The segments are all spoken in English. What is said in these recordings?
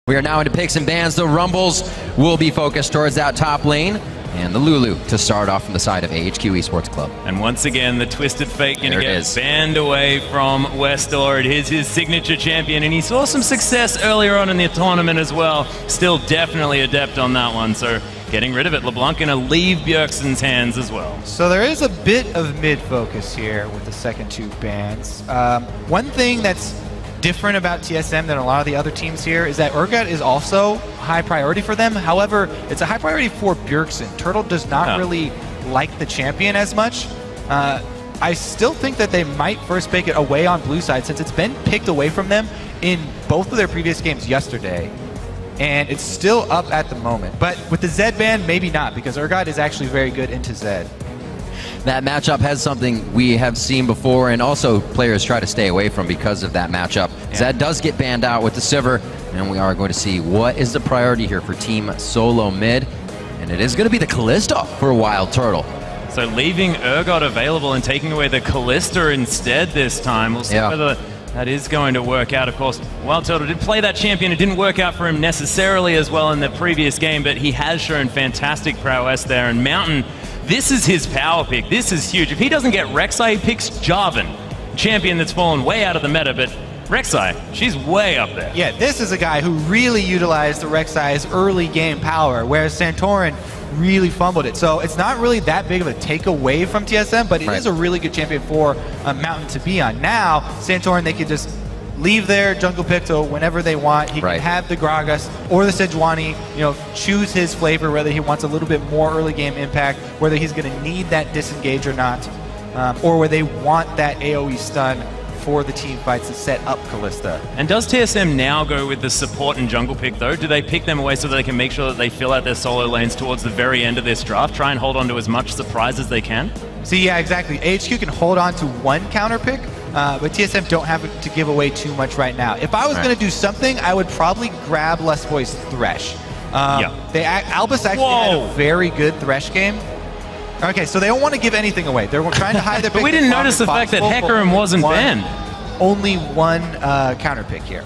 We are now into picks and bans. The Rumbles will be focused towards that top lane, and the Lulu to start off from the side of AHQ Esports Club. And once again, the Twisted Fate going to get banned away from Westor. It is his signature champion, and he saw some success earlier on in the tournament as well. Still definitely adept on that one, so getting rid of it. LeBlanc going to leave Bjergsen's hands as well. So there is a bit of mid-focus here with the second two bans. One thing that's different about TSM than a lot of the other teams here is that Urgot is also high priority for them. However, it's a high priority for Bjergsen. Turtle does not really like the champion as much. I still think that they might first pick it away on blue side since it's been picked away from them in both of their previous games yesterday. And it's still up at the moment. But with the Zed ban, maybe not, because Urgot is actually very good into Zed. That matchup has something we have seen before, and also players try to stay away from because of that matchup. Yeah. Zed does get banned out with the Sivir, and we are going to see what is the priority here for Team SoloMid. And it is going to be the Kalista for Wild Turtle. So leaving Urgot available and taking away the Kalista instead this time. We'll see whether that is going to work out. Of course, Wild Turtle did play that champion. It didn't work out for him necessarily as well in the previous game, but he has shown fantastic prowess there. And Mountain, this is his power pick. This is huge. If he doesn't get Rek'Sai, he picks Jarvan, champion that's fallen way out of the meta, but Rek'Sai, she's way up there. Yeah, this is a guy who really utilized the Rek'Sai's early game power, whereas Santorin really fumbled it. So it's not really that big of a takeaway from TSM, but it is a really good champion for Mountain to be on. Now, Santorin, they can just leave their jungle pick to whenever they want. He can have the Gragas or the Sejuani, you know, choose his flavor, whether he wants a little bit more early game impact, whether he's going to need that disengage or not, or where they want that AoE stun for the team fights to set up Kalista. And does TSM now go with the support and jungle pick though? Do they pick them away so that they can make sure that they fill out their solo lanes towards the very end of this draft, try and hold on to as much surprise as they can? See, yeah, exactly. AHQ can hold on to one counter pick, but TSM don't have to give away too much right now. If I was going to do something, I would probably grab Lustboy's Thresh. Albus actually had a very good Thresh game. Okay, so they don't want to give anything away. They're trying to hide their pick. But we didn't notice the fact that Hecarim wasn't banned. Only one counter pick here.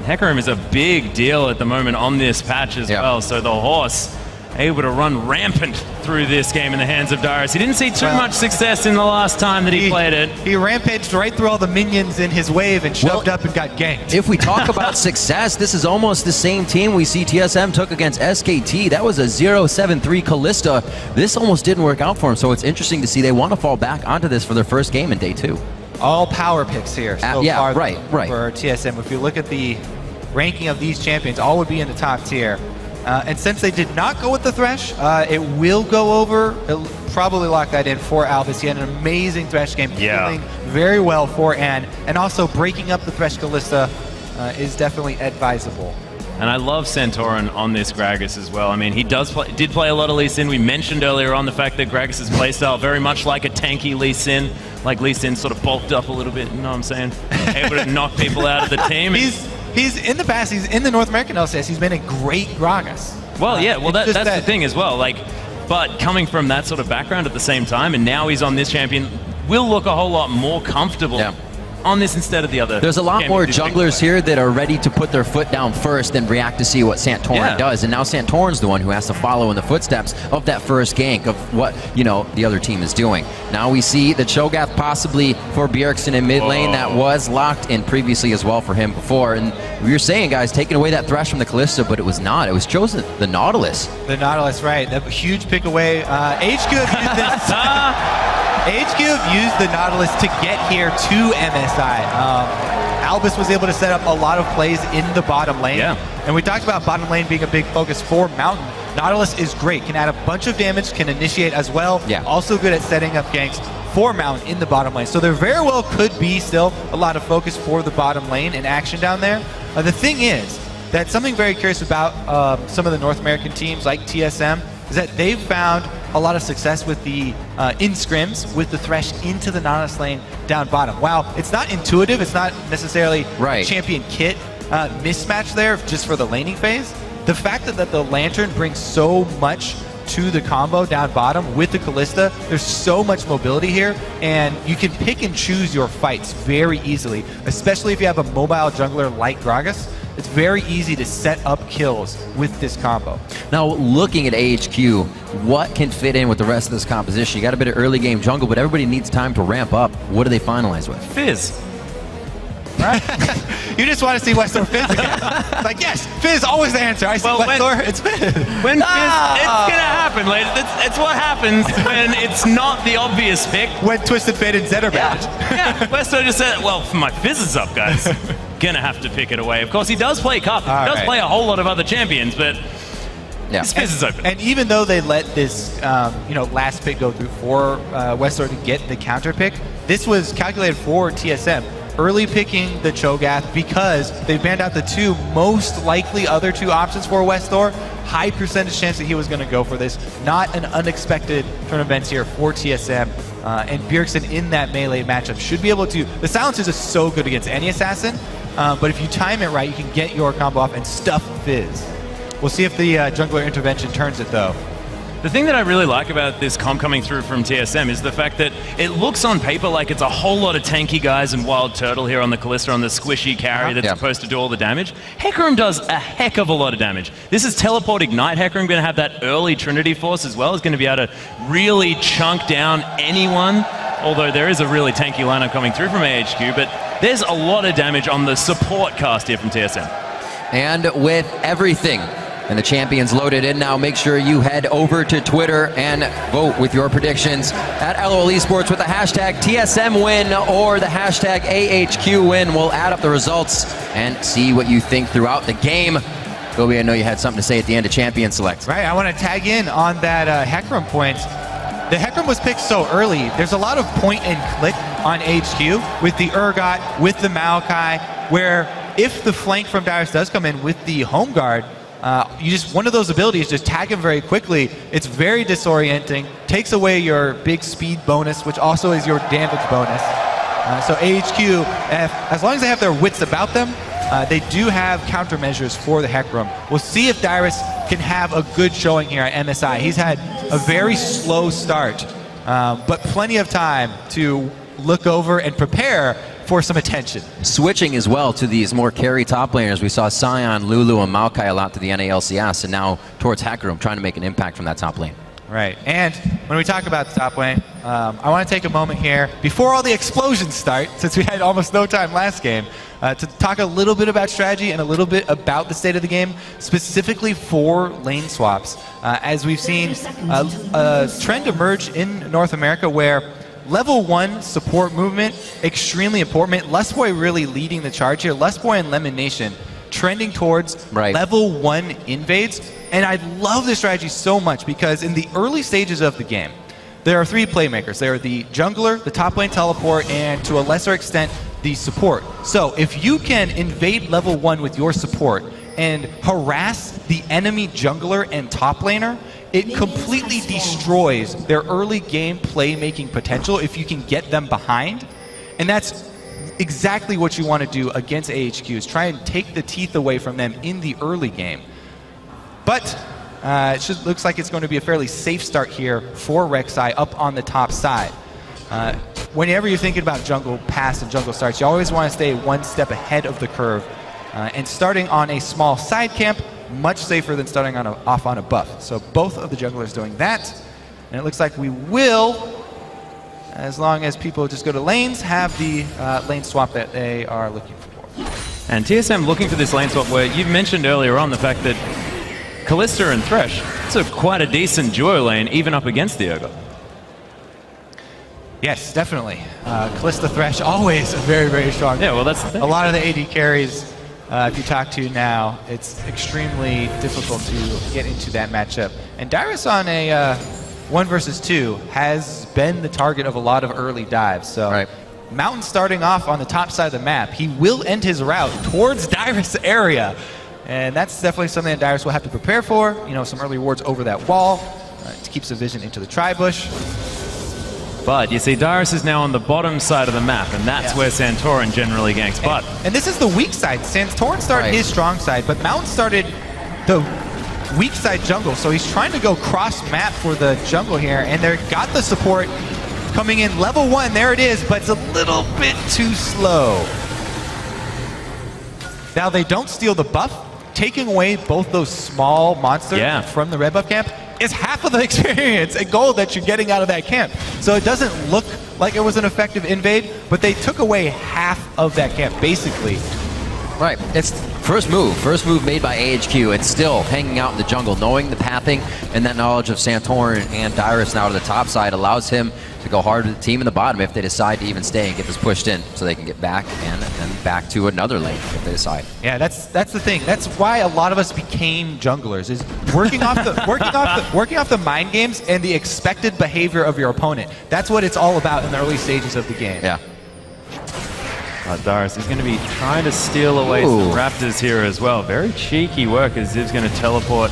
Hecarim is a big deal at the moment on this patch as well, so the horse able to run rampant through this game in the hands of Darius. He didn't see too much success in the last time that he played it. He rampaged right through all the minions in his wave and shoved up and got ganked. If we talk about success, this is almost the same team we see TSM took against SKT. That was a 0-7-3 Kalista. This almost didn't work out for him, so it's interesting to see they want to fall back onto this for their first game in day 2. All power picks here so far right. for TSM. If you look at the ranking of these champions, all would be in the top tier. And since they did not go with the Thresh, it will go over. It'll probably lock that in for Albus. He had an amazing Thresh game, playing very well for Ann. And also breaking up the Thresh Kalista is definitely advisable. And I love Santorin on this Gragas as well. I mean, he did play a lot of Lee Sin. We mentioned earlier on the fact that Gragas' playstyle very much like a tanky Lee Sin. Like Lee Sin sort of bulked up a little bit, you know what I'm saying? Able to knock people out of the team. He's in the past, he's in the North American LCS, he's been a great Gragas. Well, yeah, well that's the thing as well. Like, but coming from that sort of background at the same time, and now he's on this champion, will look a whole lot more comfortable on this instead of the other. There's a lot more junglers here that are ready to put their foot down first and react to see what Santorin does. And now Santorin's the one who has to follow in the footsteps of that first gank of what, you know, the other team is doing. Now we see the Cho'Gath possibly for Bjergsen in mid lane. That was locked in previously as well for him before. And we were saying, guys, taking away that Thresh from the Kalista, but it was not. It was chosen the Nautilus. The Nautilus, right. That huge pick away. AHQ have used this. AHQ have used the Nautilus to get here to MSI. Albus was able to set up a lot of plays in the bottom lane. And we talked about bottom lane being a big focus for Mountain. Nautilus is great, can add a bunch of damage, can initiate as well. Also good at setting up ganks for Mountain in the bottom lane. So there very well could be still a lot of focus for the bottom lane and action down there. The thing is that something very curious about some of the North American teams like TSM is that they've found a lot of success with the in scrims with the Thresh into the Nautilus lane down bottom. While it's not intuitive, it's not necessarily a champion kit mismatch there just for the laning phase, the fact that the Lantern brings so much to the combo down bottom with the Kalista, there's so much mobility here, and you can pick and choose your fights very easily, especially if you have a mobile jungler like Gragas. it's very easy to set up kills with this combo. Now, looking at AHQ, what can fit in with the rest of this composition? You got a bit of early game jungle, but everybody needs time to ramp up. What do they finalize with? Fizz. Right? You just want to see Westor Fizz again. Like, yes, Fizz, always the answer. I see Westor, it's Fizz. When Fizz, it's going to happen, ladies. It's what happens when it's not the obvious pick. When Twisted Fate and Zed are bad. Yeah, Westor just said, well, my Fizz is up, guys. Gonna have to pick it away. Of course, he does play Cup. He does play a whole lot of other champions, but his Fizz is open. And even though they let this last pick go through for Westor to get the counter pick, this was calculated for TSM. Early picking the Cho'Gath because they banned out the two most likely other two options for Westor. High percentage chance that he was going to go for this. Not an unexpected turn of events here for TSM. And Bjergsen in that melee matchup should be able to... The silencers are so good against any assassin, but if you time it right, you can get your combo off and stuff Fizz. We'll see if the jungler intervention turns it, though. The thing that I really like about this comp coming through from TSM is the fact that it looks on paper like it's a whole lot of tanky guys and Wild Turtle here on the Kalista on the squishy carry that's supposed to do all the damage. Hecarim does a heck of a lot of damage. This is Teleport Ignite. Hecarim going to have that early Trinity Force as well. Is going to be able to really chunk down anyone, although there is a really tanky lineup coming through from AHQ, but there's a lot of damage on the support cast here from TSM. And with everything and the champions loaded in now, make sure you head over to Twitter and vote with your predictions at LOL Esports with the hashtag TSM win or the hashtag AHQ win. We'll add up the results and see what you think throughout the game. Gobi, I know you had something to say at the end of Champion Select. Right, I want to tag in on that Hecarim point. The Hecarim was picked so early. There's a lot of point and click on HQ with the Urgot, with the Maokai, where if the flank from Darius does come in with the home guard, one of those abilities, just tag him very quickly. It's very disorienting, takes away your big speed bonus, which also is your damage bonus. So AHQ, as long as they have their wits about them, they do have countermeasures for the Hecarim. We'll see if Darius can have a good showing here at MSI. He's had a very slow start, but plenty of time to look over and prepare for some attention. Switching as well to these more carry top laners. We saw Sion, Lulu, and Maokai a lot to the NA LCS, and now towards Hecarim, trying to make an impact from that top lane. Right, and when we talk about the top lane, I want to take a moment here, before all the explosions start, since we had almost no time last game, to talk a little bit about strategy and a little bit about the state of the game, specifically for lane swaps. As we've seen a trend emerge in North America where Level 1 support movement, extremely important. Lustboy really leading the charge here. Lustboy and Lemon Nation trending towards Level 1 invades. And I love this strategy so much because in the early stages of the game, there are three playmakers. There are the jungler, the top lane teleport, and to a lesser extent, the support. So if you can invade Level 1 with your support and harass the enemy jungler and top laner, it completely destroys their early game playmaking potential if you can get them behind. And that's exactly what you want to do against AHQ, is try and take the teeth away from them in the early game. But it looks like it's going to be a fairly safe start here for Rek'Sai up on the top side. Whenever you're thinking about jungle pass and jungle starts, you always want to stay one step ahead of the curve. And starting on a small side camp, much safer than starting on off on a buff. So both of the junglers doing that. And it looks like we will, as long as people just go to lanes, have the lane swap that they are looking for. And TSM looking for this lane swap where you've mentioned earlier on the fact that Kalista and Thresh, it's quite a decent duo lane, even up against the Urgot. Yes, definitely. Kalista Thresh, always a very, very strong. Yeah, well, that's the thing. A lot of the AD carries, if you talk to now, it's extremely difficult to get into that matchup. And Darius on a 1 versus 2 has been the target of a lot of early dives. So Mountain starting off on the top side of the map, he will end his route towards Darius' area. And that's definitely something that Darius will have to prepare for. You know, some early wards over that wall to keep some vision into the tri-bush. But you see, Darius is now on the bottom side of the map, and that's where Santorin generally ganks. And this is the weak side. Santorin started his strong side, but Mountain started the weak side jungle, so he's trying to go cross-map for the jungle here, and they got the support coming in. Level 1, there it is, but it's a little bit too slow. Now they don't steal the buff. Taking away both those small monsters from the red buff camp is half of the experience and gold that you're getting out of that camp. So it doesn't look like it was an effective invade, but they took away half of that camp, basically. Right. It's first move made by AHQ. It's still hanging out in the jungle, knowing the pathing and that knowledge of Santorin and Dyrus now to the top side allows him to go hard with the team in the bottom if they decide to even stay and get this pushed in, so they can get back and then back to another lane if they decide. Yeah, that's the thing. That's why a lot of us became junglers, is working off the mind games and the expected behavior of your opponent. That's what it's all about in the early stages of the game. Yeah. Dyrus is going to be trying to steal away some Raptors here as well. Very cheeky work as Ziv's going to teleport.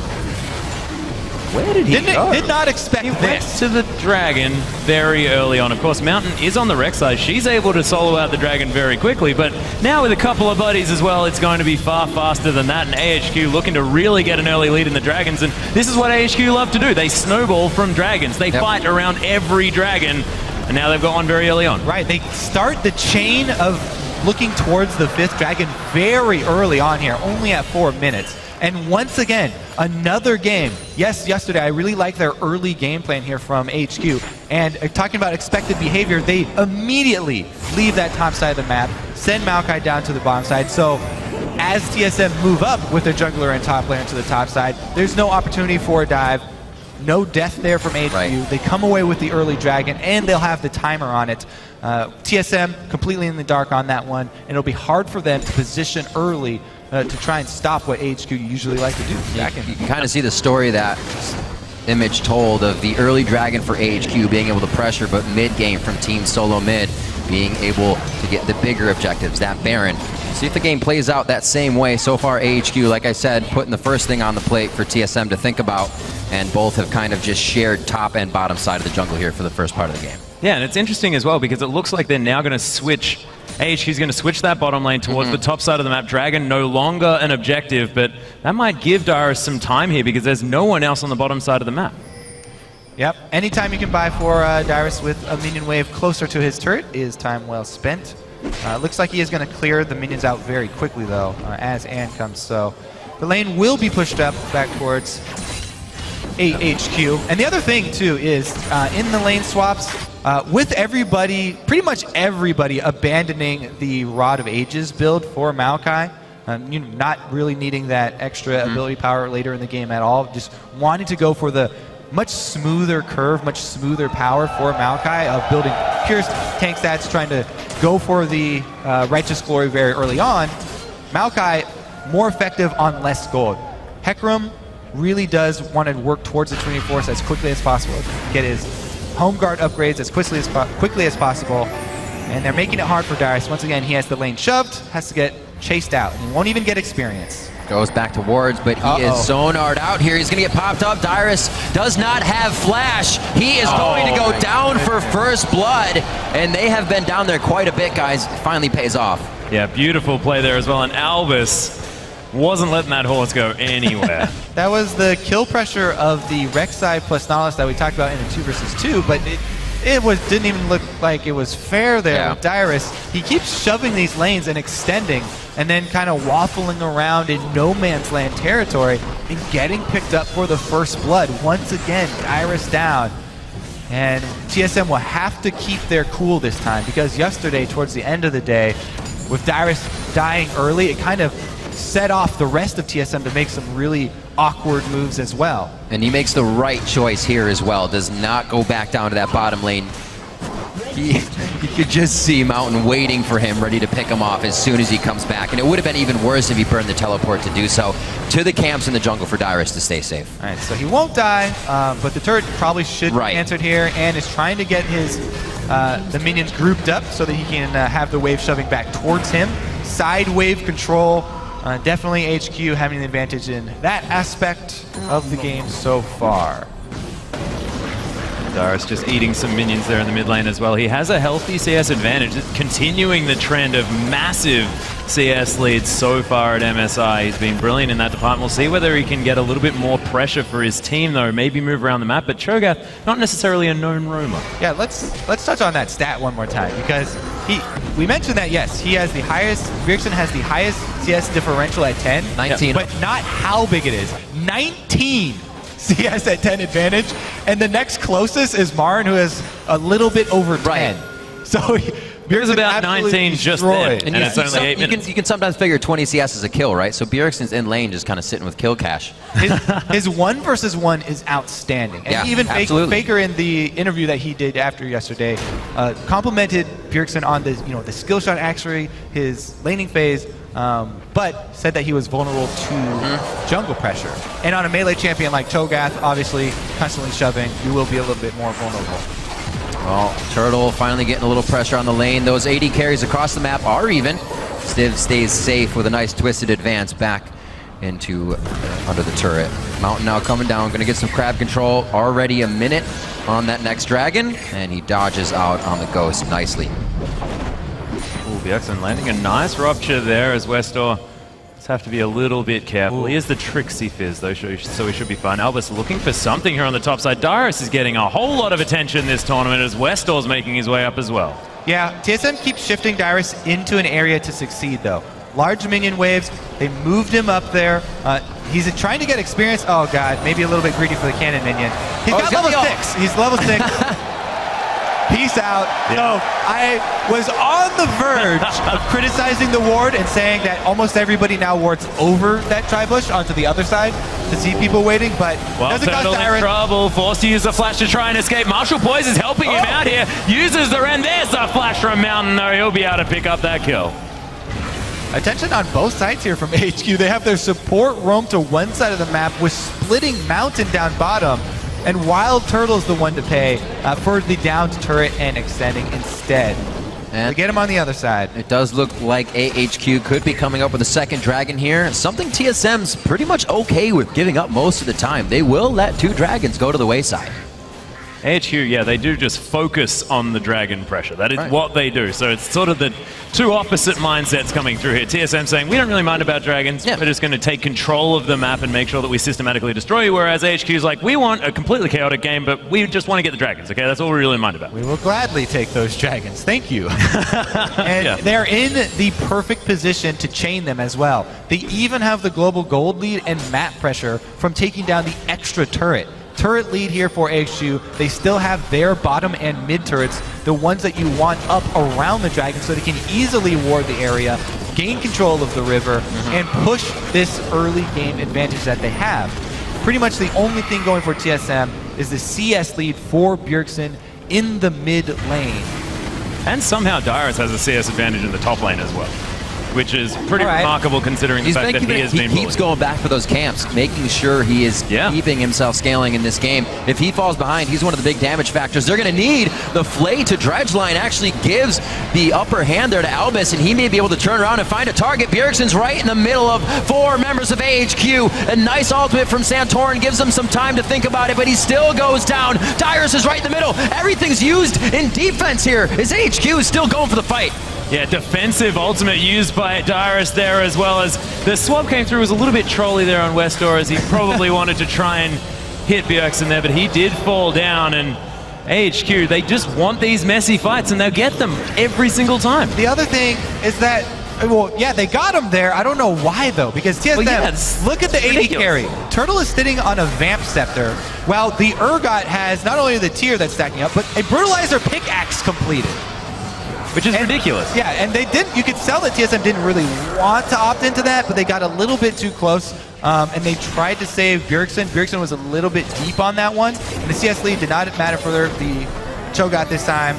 Where did he go? Did not expect this. He went to the Dragon very early on. Of course, Mountain is on the Rex side. She's able to solo out the Dragon very quickly, but now with a couple of buddies as well, it's going to be far faster than that, and AHQ looking to really get an early lead in the Dragons, and this is what AHQ love to do. They snowball from Dragons. They fight around every Dragon, and now they've got one very early on. Right, they start the chain of looking towards the 5th Dragon very early on here, only at 4 minutes. And once again, another game. Yes, yesterday I really liked their early game plan here from HQ. And talking about expected behavior, they immediately leave that top side of the map, send Maokai down to the bottom side. So as TSM move up with their jungler and top laner to the top side, there's no opportunity for a dive. No death there from HQ. Right. They come away with the early Dragon, and they'll have the timer on it. TSM completely in the dark on that one, and it'll be hard for them to position early to try and stop what AHQ usually like to do. You can kind of see the story that Image told of the early Dragon for AHQ being able to pressure, but mid-game from Team SoloMid being able to get the bigger objectives, that Baron. See if the game plays out that same way. So far, AHQ, like I said, putting the first thing on the plate for TSM to think about, and both have kind of just shared top and bottom side of the jungle here for the first part of the game. Yeah, and it's interesting as well because it looks like they're now going to switch. AHQ's going to switch that bottom lane towards the top side of the map. Dragon no longer an objective, but that might give Dyrus some time here because there's no one else on the bottom side of the map. Yep, anytime you can buy for Dyrus with a minion wave closer to his turret is time well spent. Looks like he is going to clear the minions out very quickly though, as Ann comes. So the lane will be pushed up back towards AHQ. And the other thing too is in the lane swaps, with everybody, pretty much everybody abandoning the Rod of Ages build for Maokai, you know, not really needing that extra ability power later in the game at all, just wanting to go for the much smoother curve, much smoother power for Maokai of building pure tank stats, trying to go for the Righteous Glory very early on. Maokai, more effective on less gold. Hecarim really does want to work towards the Trinity Force as quickly as possible, get his home guard upgrades as quickly as possible, and they're making it hard for Dyrus. Once again, he has the lane shoved, has to get chased out, and he won't even get experience. Goes back to wards, but he is zoned out here. He's going to get popped up. Dyrus does not have flash. He is going to go down for first blood, and they have been down there quite a bit, guys. It finally pays off. Yeah, beautiful play there as well, and Albus wasn't letting that horse go anywhere. That was the kill pressure of the Rek'Sai plus Nautilus that we talked about in the 2 versus 2, but it didn't even look like it was fair there with Dyrus. He keeps shoving these lanes and extending, and then kind of waffling around in no man's land territory and getting picked up for the first blood. Once again, Dyrus down. And TSM will have to keep their cool this time, because yesterday, towards the end of the day, with Dyrus dying early, it kind of set off the rest of TSM to make some really awkward moves as well. And he makes the right choice here as well. Does not go back down to that bottom lane. He could just see Mountain waiting for him, ready to pick him off as soon as he comes back. And it would have been even worse if he burned the teleport to do so. To the camps in the jungle for Dyrus to stay safe. All right, so he won't die, but the turret probably should be answered here, and is trying to get his the minions grouped up so that he can have the wave shoving back towards him. Side wave control. Definitely HQ having the advantage in that aspect of the game so far. Dyrus just eating some minions there in the mid lane as well. He has a healthy CS advantage, continuing the trend of massive CS leads so far at MSI. He's been brilliant in that department. We'll see whether he can get a little bit more pressure for his team, though. Maybe move around the map, but Cho'Gath, not necessarily a known roamer. Yeah, let's touch on that stat one more time, because we mentioned that, yes, he has the highest, Bjergsen has the highest CS differential at 10. 19. But not how big it is. 19 CS at 10 advantage, and the next closest is Marin, who has a little bit over 10. Right. So There's about 19 just then, and it's only 8 minutes. You can sometimes figure 20 CS is a kill, right? So Bjergsen's in lane just kind of sitting with kill cash. His 1 versus 1 is outstanding. And yeah, even absolutely. Faker in the interview that he did after yesterday complimented Bjergsen on the skill shot actually, his laning phase, but said that he was vulnerable to jungle pressure. And on a melee champion like Cho'Gath, obviously constantly shoving, you will be a little bit more vulnerable. Well, Turtle finally getting a little pressure on the lane. Those AD carries across the map are even. Stiv stays safe with a nice twisted advance back into under the turret. Mountain now coming down, gonna get some crab control. Already a minute on that next dragon, and he dodges out on the ghost nicely. Ooh, Bjergsen landing a nice rupture there as Westor have to be a little bit careful. Ooh. He is the tricksy Fizz though, so he should be fine. Albus looking for something here on the top side. Dyrus is getting a whole lot of attention this tournament as Westor's making his way up as well. Yeah, TSM keeps shifting Dyrus into an area to succeed though. Large minion waves, they moved him up there. He's trying to get experience. Oh god, maybe a little bit greedy for the cannon minion. He's got level 6. He's level 6. Peace out. Yeah. No, I was on the verge of criticizing the ward and saying that almost everybody now wards over that tri-bush onto the other side to see people waiting, but doesn't cost Dyrus. In trouble, forced to use the flash to try and escape. Marshall Poise is helping him out here. Uses the Ren. There's the flash from Mountain, though. He'll be able to pick up that kill. Attention on both sides here from AHQ. They have their support roam to one side of the map with splitting Mountain down bottom. And Wild Turtle's the one to pay for the downed turret and extending instead. And they get him on the other side. It does look like AHQ could be coming up with a second dragon here. Something TSM's pretty much okay with giving up most of the time. They will let 2 dragons go to the wayside. AHQ, yeah, they do just focus on the dragon pressure. That is what they do. So it's sort of the 2 opposite mindsets coming through here. TSM saying, we don't really mind about dragons. Yeah. We're just going to take control of the map and make sure that we systematically destroy you. Whereas AHQ is like, we want a completely chaotic game, but we just want to get the dragons, okay? That's all we really mind about. We will gladly take those dragons. Thank you. And they're in the perfect position to chain them as well. They even have the global gold lead and map pressure from taking down the extra turret. Turret lead here for AHQ. They still have their bottom and mid turrets, the ones that you want up around the dragon so they can easily ward the area, gain control of the river, and push this early game advantage that they have. Pretty much the only thing going for TSM is the CS lead for Bjergsen in the mid lane. And somehow Dyrus has a CS advantage in the top lane as well, which is pretty remarkable considering the fact that he has been bullied. He keeps going back for those camps, making sure he is keeping himself scaling in this game. If he falls behind, he's one of the big damage factors. They're going to need the Flay to Dredge line actually gives the upper hand there to Albus, and he may be able to turn around and find a target. Bjergsen's right in the middle of 4 members of AHQ. A nice ultimate from Santorin gives him some time to think about it, but he still goes down. Dyrus is right in the middle. Everything's used in defense here. His AHQ is still going for the fight. Yeah, defensive ultimate used by Dyrus there, as well as the swap came through. Was a little bit trolly there on Westor as he probably wanted to try and hit Bjergsen there, but he did fall down. And AHQ, they just want these messy fights, and they'll get them every single time. The other thing is that, well, yeah, they got him there. I don't know why, though, because TSM, look at the AD carry. Turtle is sitting on a Vamp Scepter, while the Urgot has not only the tier that's stacking up, but a Brutalizer pickaxe completed. Which is ridiculous. Yeah, and they didn't, you could tell that TSM didn't really want to opt into that, but they got a little bit too close, and they tried to save Bjergsen. Bjergsen was a little bit deep on that one, and the CS lead did not matter for the Cho'Gath this time.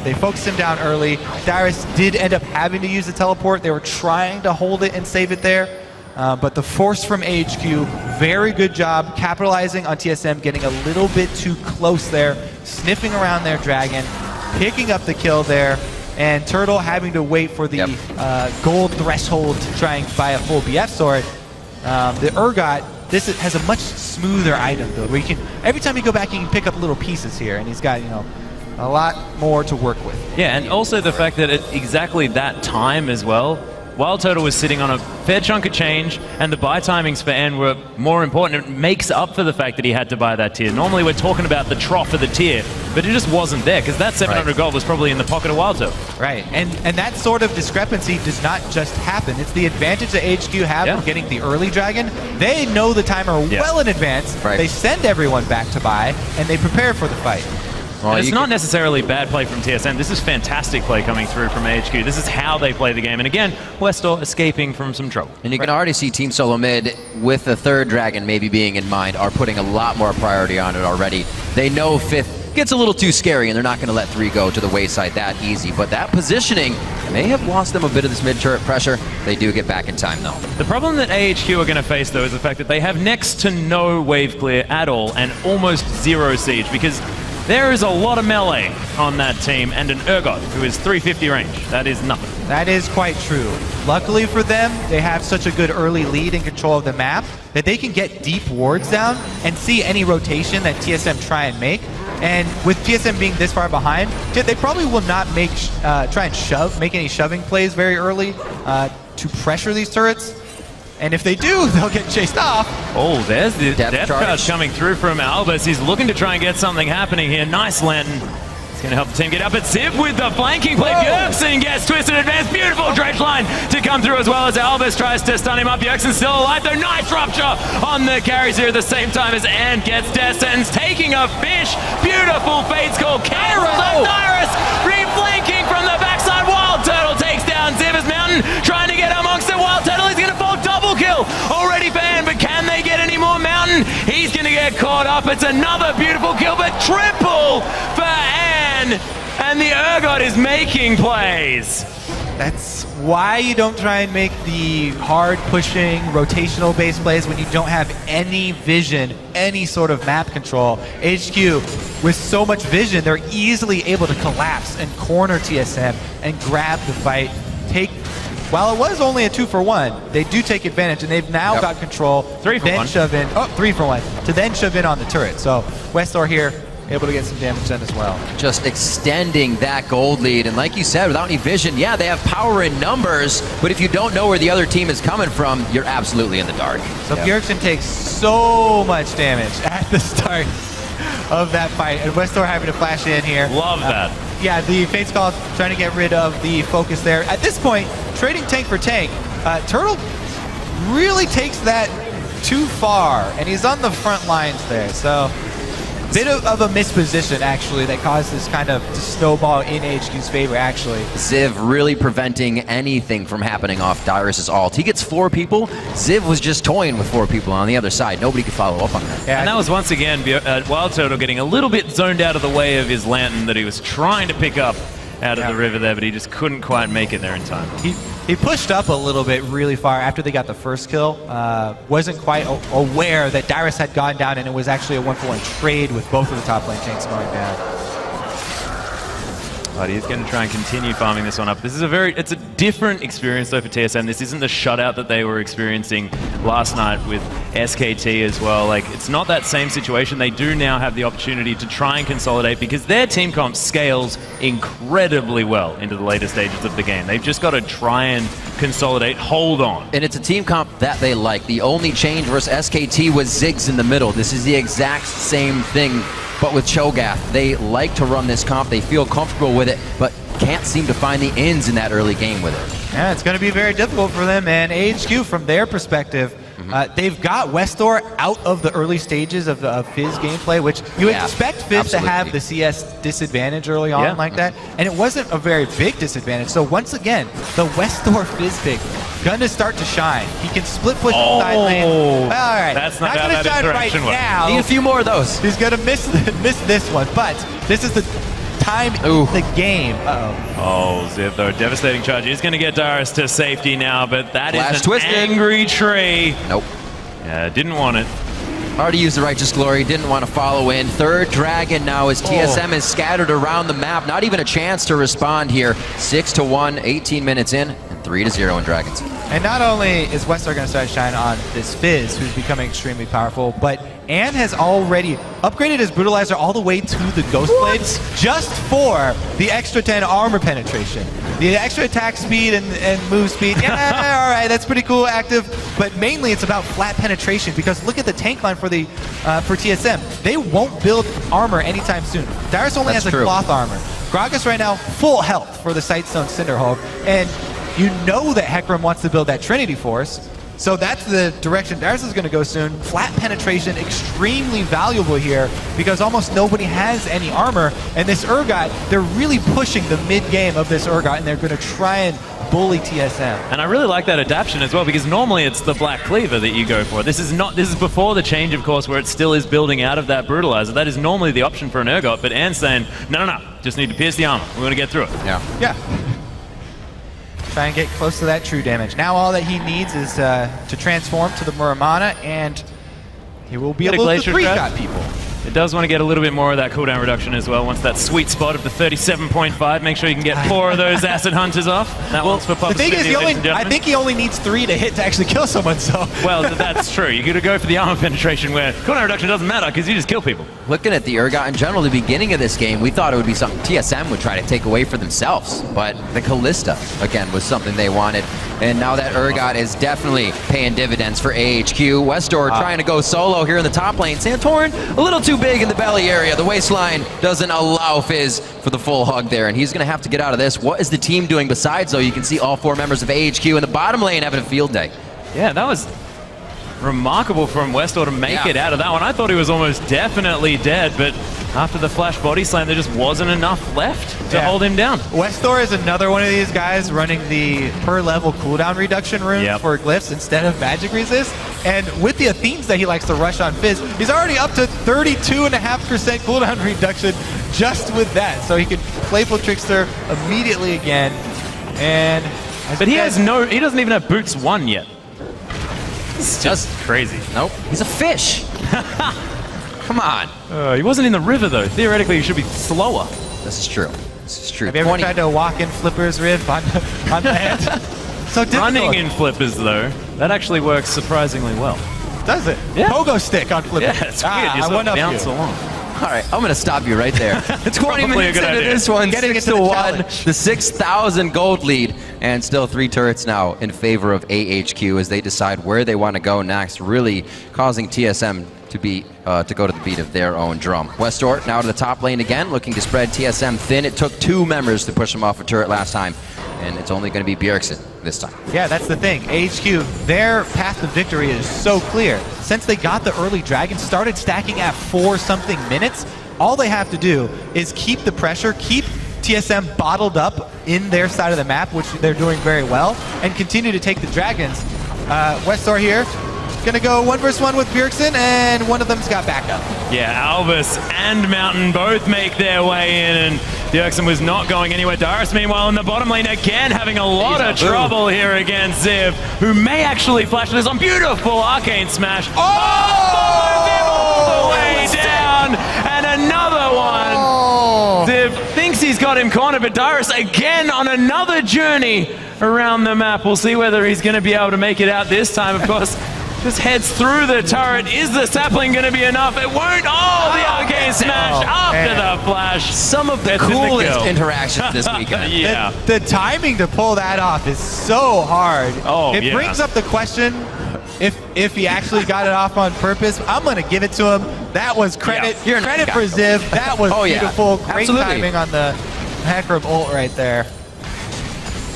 They focused him down early. Dyrus did end up having to use the teleport. They were trying to hold it and save it there, but the force from AHQ, very good job capitalizing on TSM, getting a little bit too close there, sniffing around their dragon, picking up the kill there, and Turtle having to wait for the gold threshold to try and buy a full BF sword. The Urgot this has a much smoother item build where you can, every time you go back, you can pick up little pieces here, and he's got, you know, a lot more to work with. Yeah, and also the fact that at exactly that time as well, Wild Turtle was sitting on a fair chunk of change, and the buy timings for N were more important. It makes up for the fact that he had to buy that tier. Normally we're talking about the trough of the tier, but it just wasn't there, because that 700 gold was probably in the pocket of Wild Turtle. Right, and that sort of discrepancy does not just happen. It's the advantage that AHQ have of getting the early dragon. They know the timer well in advance. They send everyone back to buy, and they prepare for the fight. Well, it's not necessarily bad play from TSM. This is fantastic play coming through from AHQ. This is how they play the game. And again, Westor escaping from some trouble. And you can already see Team SoloMid, with the third dragon maybe being in mind, are putting a lot more priority on it already. They know 5th gets a little too scary, and they're not going to let 3 go to the wayside that easy. But that positioning may have lost them a bit of this mid-turret pressure. They do get back in time, though. The problem that AHQ are going to face, though, is the fact that they have next to no wave clear at all and almost 0 siege, because there is a lot of melee on that team, and an Urgot who is 350 range. That is nothing. That is quite true. Luckily for them, they have such a good early lead and control of the map that they can get deep wards down and see any rotation that TSM try and make. And with TSM being this far behind, they probably will not make try and make any shoving plays very early to pressure these turrets. And if they do, they'll get chased off. Oh, there's the depth charge coming through from Albus. He's looking to try and get something happening here. Nice Lantern. It's going to help the team get up. It's Ziv with the flanking play. Bjergsen gets twisted advance. Beautiful dredge line to come through as well as Albus tries to stun him up. Bjergsen's still alive though. Nice rupture on the carries here at the same time as Ant gets death sentence. Taking a fish. Beautiful Fate's Call. Cancelled up. Dyrus reflanking from the backside. Wild Turtle takes down Ziv's Mountain. Trying to get amongst the Wild Turtle. He's going to fall double kill already for Ant, but can they get any more Mountain? He's going to get caught up. It's another beautiful kill, but triple for Ant. And the Urgot is making plays. That's why you don't try and make the hard pushing rotational base plays when you don't have any vision, any sort of map control. AHQ, with so much vision, they're easily able to collapse and corner TSM and grab the fight. While it was only a 2-for-1, they do take advantage, and they've now got control. 3-for-1. Shove in. Oh, 3-for-1 to then shove in on the turret. So Westor here able to get some damage done as well. Just extending that gold lead, and like you said, without any vision, yeah, they have power in numbers, but if you don't know where the other team is coming from, you're absolutely in the dark. So Bjergsen takes so much damage at the start of that fight, and Westor having to flash in here. Love that. Yeah, the Fate's Call trying to get rid of the focus there. At this point, trading tank for tank, Turtle really takes that too far, and he's on the front lines there, so bit of a misposition, actually, that caused this kind of snowball in AHQ's favor, actually. Ziv really preventing anything from happening off Dyrus' ult. He gets 4 people. Ziv was just toying with 4 people on the other side. Nobody could follow up on that. Yeah, and that was once again Wild Turtle getting a little bit zoned out of the way of his Lantern that he was trying to pick up out of the river there, but he just couldn't quite make it there in time. He pushed up a little bit really far after they got the first kill. Wasn't quite aware that Dyrus had gone down, and it was actually a 1-for-1 trade with both of the top lane tanks going down. But he's going to try and continue farming this one up. This is it's a different experience though for TSM. This isn't the shutout that they were experiencing last night with SKT as well. Like, it's not that same situation. They do now have the opportunity to try and consolidate because their team comp scales incredibly well into the later stages of the game. They've just got to try and consolidate, hold on. And it's a team comp that they like. The only change versus SKT was Ziggs in the middle. This is the exact same thing, but with Cho'Gath. They like to run this comp. They feel comfortable with it, but can't seem to find the ins in that early game with it. Yeah, it's going to be very difficult for them, and AHQ, from their perspective, they've got Westor out of the early stages of Fizz gameplay, which you expect Fizz to have the CS disadvantage early on like that, and it wasn't a very big disadvantage. So once again, the Westor Fizz pick gonna start to shine. He can split push the side lane. All right, that's not how that interaction works. Now. Need a few more of those. He's gonna miss this one, but this is the time in the game. Oh, Ziv though, devastating charge. He's going to get Dyrus to safety now, but that is an angry tree. Nope. Yeah, didn't want it. Already used the Righteous Glory, didn't want to follow in. Third Dragon now as TSM is scattered around the map. Not even a chance to respond here. 6-1, 18 minutes in, and 3-0 in Dragons. And not only is Westar going to start to shine on this Fizz, who's becoming extremely powerful, but Ann has already upgraded his Brutalizer all the way to the Ghost Blades just for the extra 10 armor penetration. The extra attack speed and move speed, yeah, all right, that's pretty cool, active. But mainly it's about flat penetration, because look at the tank line for TSM. They won't build armor anytime soon. Dyrus only has a cloth armor. Gragas right now, full health for the Sightstone Cinderhulk. And you know that Hecarim wants to build that Trinity Force. So that's the direction Dyrus is going to go soon. Flat penetration, extremely valuable here, because almost nobody has any armor. And this Urgot, they're really pushing the mid-game of this Urgot, and they're going to try and bully TSM. And I really like that adaptation as well, because normally it's the Black Cleaver that you go for. This is before the change, of course, where it still is building out of that Brutalizer. That is normally the option for an Urgot, but Ann's saying, no, just need to pierce the armor. We're going to get through it. Yeah. Try and get close to that true damage. Now all that he needs is to transform to the Muramana, and he will be able to three-shot people. It does want to get a little bit more of that cooldown reduction as well. Once that sweet spot of the 37.5, make sure you can get 4 of those Acid Hunters off. That one's for Pop. The thing is, I think he only needs 3 to hit to actually kill someone, so... Well, that's true. You gotta go for the armor penetration where cooldown reduction doesn't matter because you just kill people. Looking at the Urgot in general, the beginning of this game, we thought it would be something TSM would try to take away for themselves, but the Callista, again, was something they wanted. And now that Urgot is definitely paying dividends for AHQ. Westor trying to go solo here in the top lane. Santorin, a little too big in the belly area. The waistline doesn't allow Fizz for the full hug there, and he's going to have to get out of this. What is the team doing besides, though? You can see all 4 members of AHQ in the bottom lane having a field day. Yeah, that was remarkable from Westor to make it out of that one. I thought he was almost definitely dead, but after the flash body slam, there just wasn't enough left to hold him down. Westor is another one of these guys running the per level cooldown reduction rune for glyphs instead of magic resist. And with the Athenes that he likes to rush on Fizz, he's already up to 32.5% cooldown reduction just with that. So he can Playful Trickster immediately again. And but he doesn't even have Boots 1 yet. It's just crazy. Nope. He's a fish. Come on. He wasn't in the river, though. Theoretically, he should be slower. This is true. This is true. Have you ever tried to walk in Flipper's Riff on land? So difficult. Running in Flippers, though, that actually works surprisingly well. Does it? Yeah. Pogo stick on Flippers. Yeah, it's weird. You sort of bounce along. All right, I'm going to stop you right there. 20 minutes into this one, 6-1, the 6,000 gold lead, and still 3 turrets now in favor of AHQ as they decide where they want to go next, really causing TSM to go to the beat of their own drum. Westor now to the top lane again, looking to spread TSM thin. It took 2 members to push him off a turret last time, and it's only going to be Bjergsen this time. Yeah, that's the thing. AHQ, their path to victory is so clear. Since they got the early dragon, started stacking at 4-something minutes, all they have to do is keep the pressure, keep TSM bottled up in their side of the map, which they're doing very well, and continue to take the dragons. Westor here, gonna go 1 versus 1 with Bjergsen, and one of them's got backup. Yeah, Albus and Mountain both make their way in, and Bjergsen was not going anywhere. Dyrus, meanwhile, in the bottom lane again, having a lot of trouble here against Ziv, who may actually flash this on. Beautiful Arcane Smash. All the way down, and another one. Ziv thinks he's got him cornered, but Dyrus again on another journey around the map. We'll see whether he's going to be able to make it out this time, of course. Just heads through the turret. Is the sapling going to be enough? It won't. Oh, the Arcane Smash after the flash. Some of the coolest interactions this weekend. Yeah. The timing to pull that off is so hard. Oh, it brings up the question if he actually got it off on purpose. I'm going to give it to him. That was credit for Ziv. That was beautiful. Great timing on the Hecarim ult right there.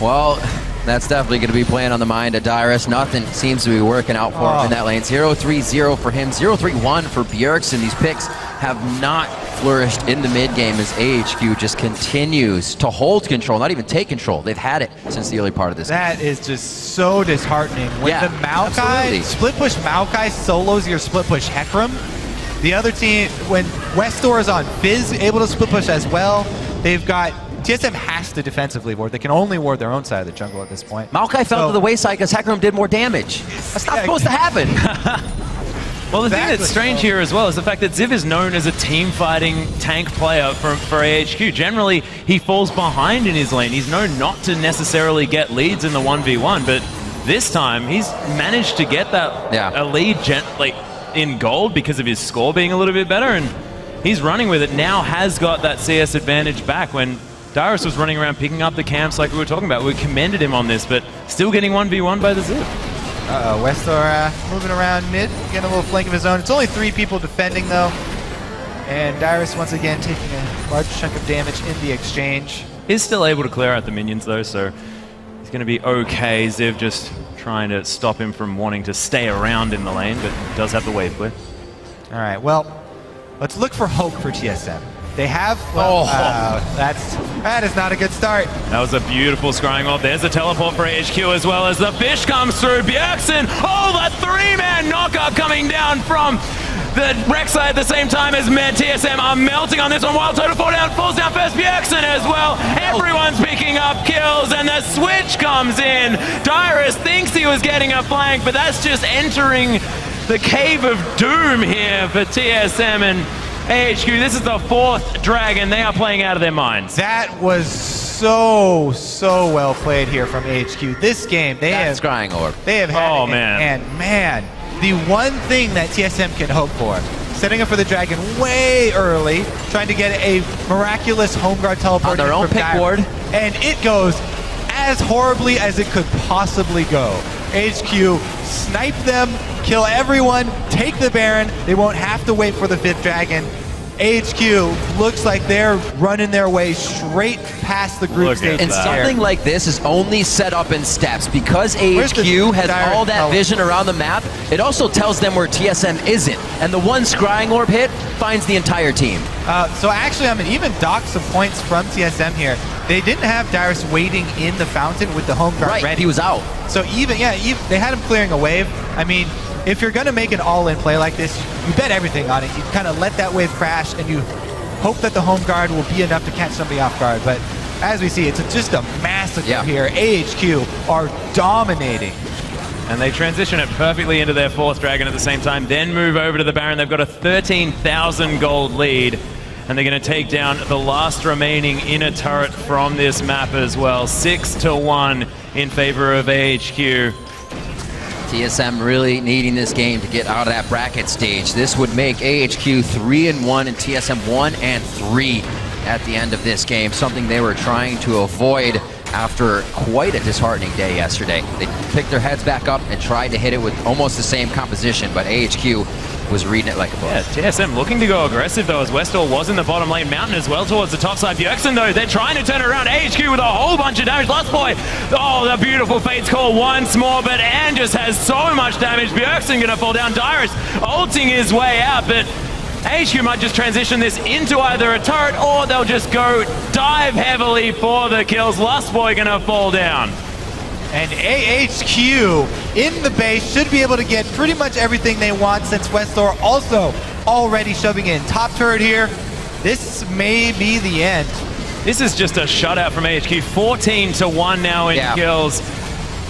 Well, that's definitely going to be playing on the mind of Dyrus. Nothing seems to be working out for him in that lane. 0-3-0 for him, 0-3-1 for Bjergsen. These picks have not flourished in the mid game as AHQ just continues to hold control, not even take control. They've had it since the early part of this game. That is just so disheartening. When the Maokai, split push Maokai solos your split push Hecarim, the other team, when Westor is on Fizz, able to split push as well, they've got TSM has to defensively ward. They can only ward their own side of the jungle at this point. Maokai fell to the wayside because Hecarim did more damage. That's not supposed to happen. Well, the thing that's strange here as well is the fact that Ziv is known as a team-fighting tank player for AHQ. Generally, he falls behind in his lane. He's known not to necessarily get leads in the 1v1, but this time he's managed to get that a lead in gold because of his score being a little bit better, and he's running with it now, has got that CS advantage back. When Dyrus was running around picking up the camps like we were talking about, we commended him on this, but still getting 1v1 by the Zip. Westor moving around mid, getting a little flank of his own. It's only 3 people defending though, and Dyrus once again taking a large chunk of damage in the exchange. He's still able to clear out the minions though, so he's going to be okay. Ziv just trying to stop him from wanting to stay around in the lane, but he does have the wave clear. All right, well, let's look for hope for TSM. They have, well, that is not a good start. That was a beautiful scrying orb. There's a teleport for AHQ as well as the fish comes through. Bjergsen, that 3-man knockup coming down from the Rek'Sai at the same time as TSM are melting on this one. Wild Total falls down first. Bjergsen as well. Everyone's picking up kills, and the switch comes in. Dyrus thinks he was getting a flank, but that's just entering the cave of doom here for TSM and AHQ. This is the 4th dragon. They are playing out of their minds. That was so well played here from AHQ. This game, they have scrying orb. They have had and man, the one thing that TSM can hope for, setting up for the dragon way early, trying to get a miraculous home guard teleport on their own pick ward, and it goes as horribly as it could possibly go. AHQ snipe them, kill everyone, take the Baron. They won't have to wait for the 5th dragon. AHQ looks like they're running their way straight past the group stage. And something like this is only set up in steps. Because AHQ has all that vision around the map, it also tells them where TSM isn't. And the one scrying orb hit finds the entire team. So actually, I'm going to even dock some points from TSM here. They didn't have Dyrus waiting in the fountain with the home guard ready. He was out. So even they had him clearing a wave. I mean, if you're going to make an all-in play like this, you bet everything on it. You kind of let that wave crash, and you hope that the home guard will be enough to catch somebody off guard. But as we see, it's just a massacre here. AHQ are dominating. And they transition it perfectly into their 4th dragon at the same time, then move over to the Baron. They've got a 13,000 gold lead, and they're going to take down the last remaining inner turret from this map as well. 6-1 in favor of AHQ. TSM really needing this game to get out of that bracket stage. This would make AHQ 3-1 and TSM 1-3 at the end of this game, something they were trying to avoid after quite a disheartening day yesterday. They picked their heads back up and tried to hit it with almost the same composition, but AHQ was reading it like a book. Yeah, TSM looking to go aggressive though, as Westor was in the bottom lane. Mountain as well towards the top side. Bjergsen though, they're trying to turn it around. AHQ with a whole bunch of damage. Last boy, the beautiful Fate's Call once more, but Ann just has so much damage. Bjergsen gonna fall down. Dyrus ulting his way out, but AHQ might just transition this into either a turret or they'll just go dive heavily for the kills. Last boy gonna fall down. And AHQ in the base should be able to get pretty much everything they want, since Westor also already shoving in top turret here. This may be the end. This is just a shutout from AHQ. 14-1 now in kills.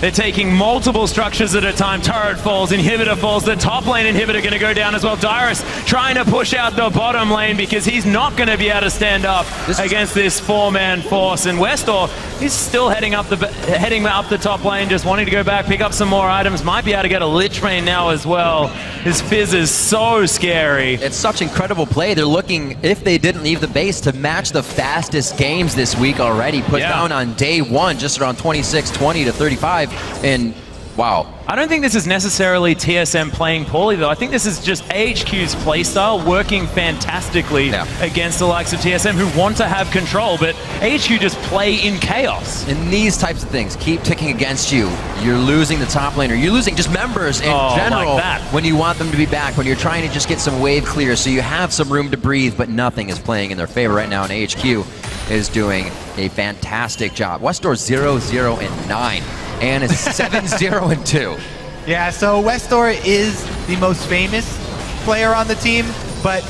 They're taking multiple structures at a time. Turret falls, inhibitor falls. The top lane inhibitor going to go down as well. Dyrus trying to push out the bottom lane because he's not going to be able to stand up against this 4-man force. And Westor is still heading up the top lane, just wanting to go back, pick up some more items. Might be able to get a Lich Bane now as well. His Fizz is so scary. It's such incredible play. They're looking, if they didn't leave the base, to match the fastest games this week already. Put down on day 1, just around 26-20 to 35. And wow. I don't think this is necessarily TSM playing poorly though. I think this is just AHQ's playstyle working fantastically against the likes of TSM, who want to have control, but AHQ just play in chaos. And these types of things keep ticking against you. You're losing the top laner. You're losing just members in general like when you want them to be back, when you're trying to just get some wave clear so you have some room to breathe, but nothing is playing in their favor right now, and AHQ is doing a fantastic job. Westor 0-0-9. And it's 7-0-2. Yeah, so Westor is the most famous player on the team, but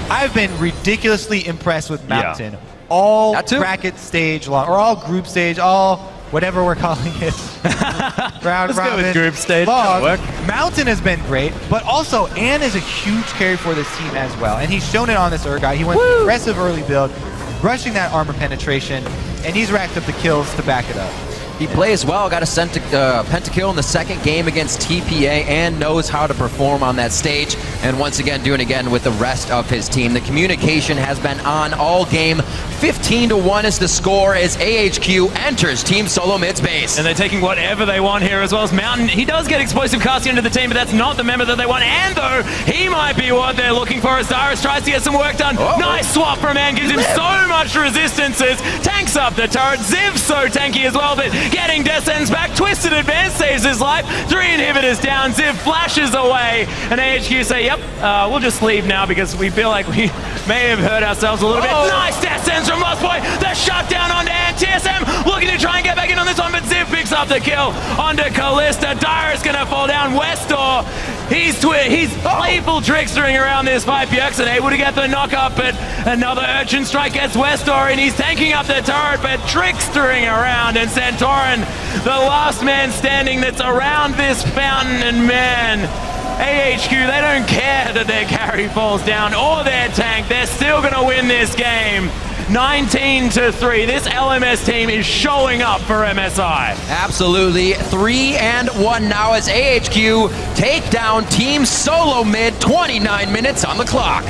I've been ridiculously impressed with Mountain. All bracket stage long, or all group stage, all whatever we're calling it. Round Let's go with group stage. Mountain has been great, but also Ann is a huge carry for this team as well. And he's shown it on this Urgot. He went aggressive early build, rushing that armor penetration, and he's racked up the kills to back it up. He plays well, got a pentakill in the second game against TPA and knows how to perform on that stage. And once again, doing it again with the rest of his team. The communication has been on all game. 15-1 is the score as AHQ enters Team SoloMid's base. And they're taking whatever they want here, as well as Mountain. He does get explosive casting into the team, but that's not the member that they want. And though, he might be what they're looking for as Dyrus tries to get some work done. Nice swap from Man, gives him so much resistances. Tanks up the turret. Ziv's so tanky as well, but getting Descends back. Twisted Advance saves his life. 3 inhibitors down. Ziv flashes away. And AHQ say, yep, we'll just leave now because we feel like we may have hurt ourselves a little bit. Nice Descends from Lost Boy. The shutdown onto Ant. TSM looking to try and get back in on this one, but Ziv picks up the kill onto Callista. Dyrus gonna fall down. Westor, he's playful trickstering around this fight. Bjergsen able to get the knock up, but another Urchin Strike gets Westor, and he's tanking up the turret, but trickstering around. And Santorin, the last man standing that's around this fountain, and man, AHQ, they don't care that their carry falls down or their tank. They're still going to win this game. 19-3. This LMS team is showing up for MSI. Absolutely. 3-1 now as AHQ take down Team SoloMid. 29 minutes on the clock.